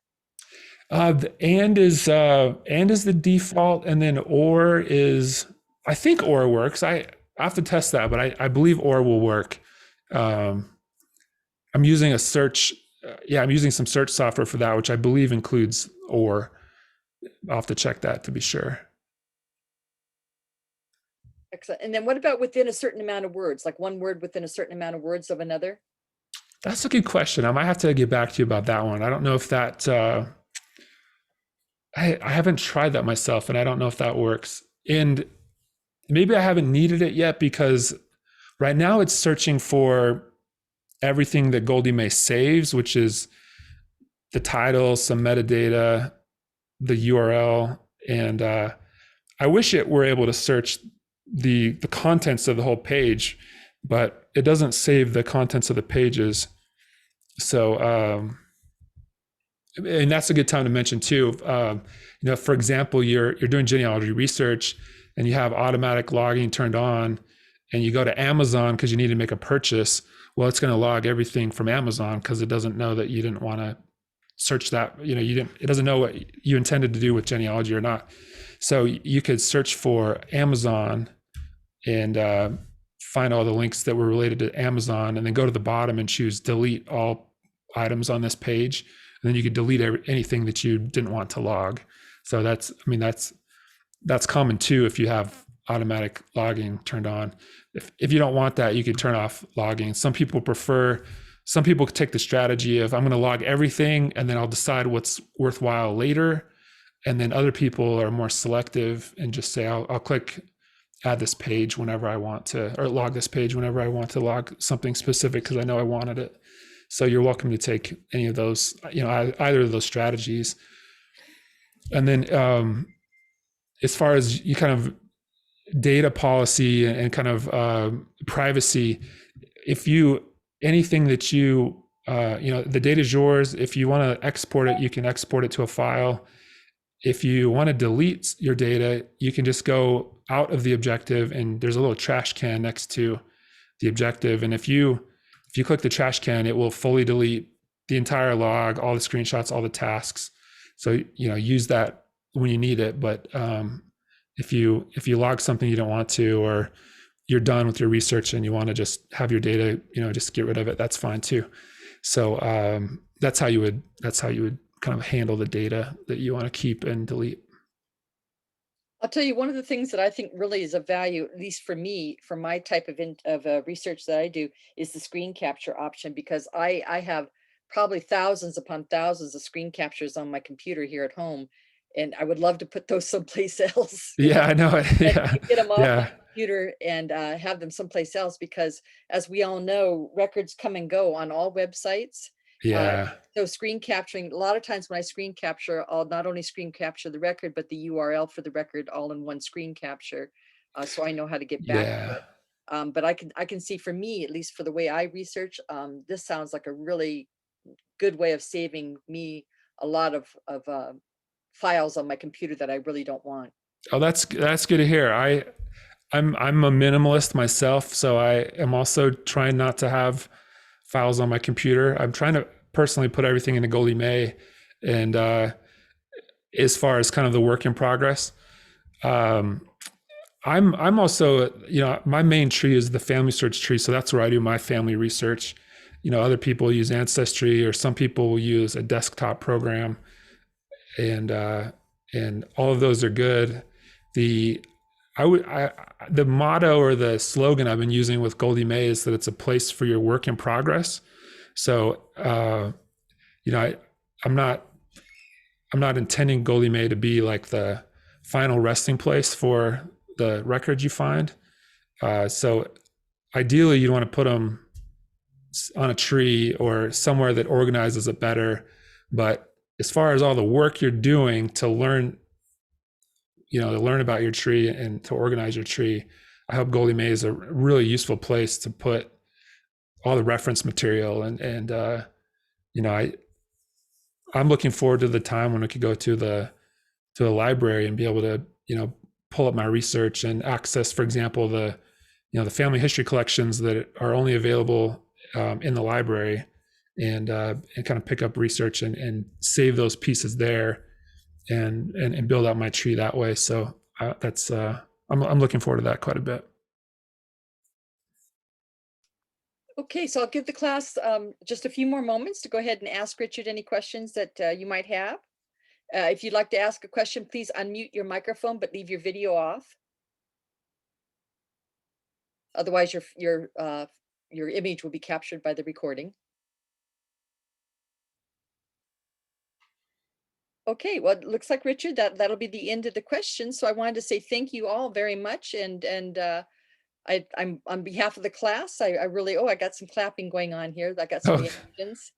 The and is the default, and then or is, I think or works. I have to test that, but I believe or will work. I'm using a search. I'm using some search software for that, which I believe includes or. I'll have to check that to be sure. Excellent. And then what about within a certain amount of words, like one word within a certain amount of words of another? That's a good question. I might have to get back to you about that one. I don't know if that, I haven't tried that myself, and I don't know if that works. And maybe I haven't needed it yet, because right now it's searching for everything that Goldie May saves, which is the title, some metadata, the URL. And I wish it were able to search the contents of the whole page, but it doesn't save the contents of the pages. So, and that's a good time to mention too. For example, you're doing genealogy research and you have automatic logging turned on, and you go to Amazon because you need to make a purchase. Well, it's going to log everything from Amazon because it doesn't know that you didn't want to search that. It doesn't know what you intended to do with genealogy or not. So you could search for Amazon and find all the links that were related to Amazon, and then go to the bottom and choose delete all items on this page. And then you could delete anything that you didn't want to log. So that's common too if you have automatic logging turned on. If you don't want that, you could turn off logging. Some people take the strategy of, I'm going to log everything and then I'll decide what's worthwhile later. And then other people are more selective and just say, I'll click add this page whenever I want to, or log this page whenever I want to log something specific because I know I wanted it. So you're welcome to take any of those, either of those strategies. And then as far as you kind of data policy and kind of privacy, anything that the data is yours. If you want to export it, you can export it to a file. If you want to delete your data, you can just go out of the objective and there's a little trash can next to the objective. And if you click the trash can, it will fully delete the entire log, all the screenshots, all the tasks. So, use that when you need it. But if you log something you don't want to, or you're done with your research and you want to just have your data, just get rid of it, that's fine too. So that's how you would kind of handle the data that you want to keep and delete. I'll tell you, one of the things that I think really is of value, at least for me, for my type of research that I do, is the screen capture option, because I have probably thousands upon thousands of screen captures on my computer here at home. And I would love to put those someplace else. Yeah, I know. Yeah. Get them off my computer and have them someplace else, because as we all know, records come and go on all websites. Yeah. So screen capturing, a lot of times when I screen capture, I'll not only screen capture the record, but the URL for the record all in one screen capture. So I know how to get back to it. But I can see, for me, at least for the way I research, this sounds like a really good way of saving me a lot of files on my computer that I really don't want. Oh, that's good to hear. I'm a minimalist myself, so I am also trying not to have files on my computer. I'm trying to personally put everything into Goldie May, and as far as kind of the work in progress, I'm also, my main tree is the family search tree, so that's where I do my family research. Other people use Ancestry, or some people will use a desktop program, and all of those are good. The motto or the slogan I've been using with Goldie May is that it's a place for your work in progress. So, I'm not intending Goldie May to be like the final resting place for the records you find. So ideally you'd want to put them on a tree or somewhere that organizes it better. But as far as all the work you're doing to learn about your tree and to organize your tree, I hope Goldie May is a really useful place to put all the reference material. And I'm looking forward to the time when I could go to the library and be able to, pull up my research and access, for example, the family history collections that are only available in the library, and kind of pick up research and save those pieces there and build out my tree that way. So that's I'm looking forward to that quite a bit. Okay, so I'll give the class just a few more moments to go ahead and ask Richard any questions that you might have. If you'd like to ask a question, please unmute your microphone, but leave your video off. Otherwise, your image will be captured by the recording. Okay, well, it looks like, Richard, that'll be the end of the questions. So I wanted to say thank you all very much, and I'm on behalf of the class. I really, I got some clapping going on here. I got some reactions.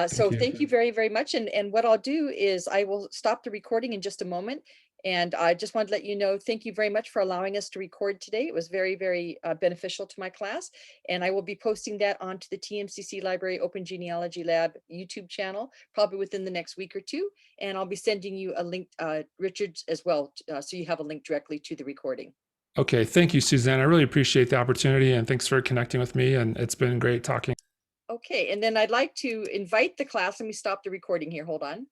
So thank you very, very much. And what I'll do is I will stop the recording in just a moment. And I just wanted to let you know, thank you very much for allowing us to record today. It was very, very beneficial to my class. And I will be posting that onto the TMCC Library Open Genealogy Lab YouTube channel, probably within the next week or two. And I'll be sending you a link, Richard, as well, so you have a link directly to the recording. Okay, thank you, Suzanne. I really appreciate the opportunity, and thanks for connecting with me. And it's been great talking. Okay, and then I'd like to invite the class. Let me stop the recording here. Hold on.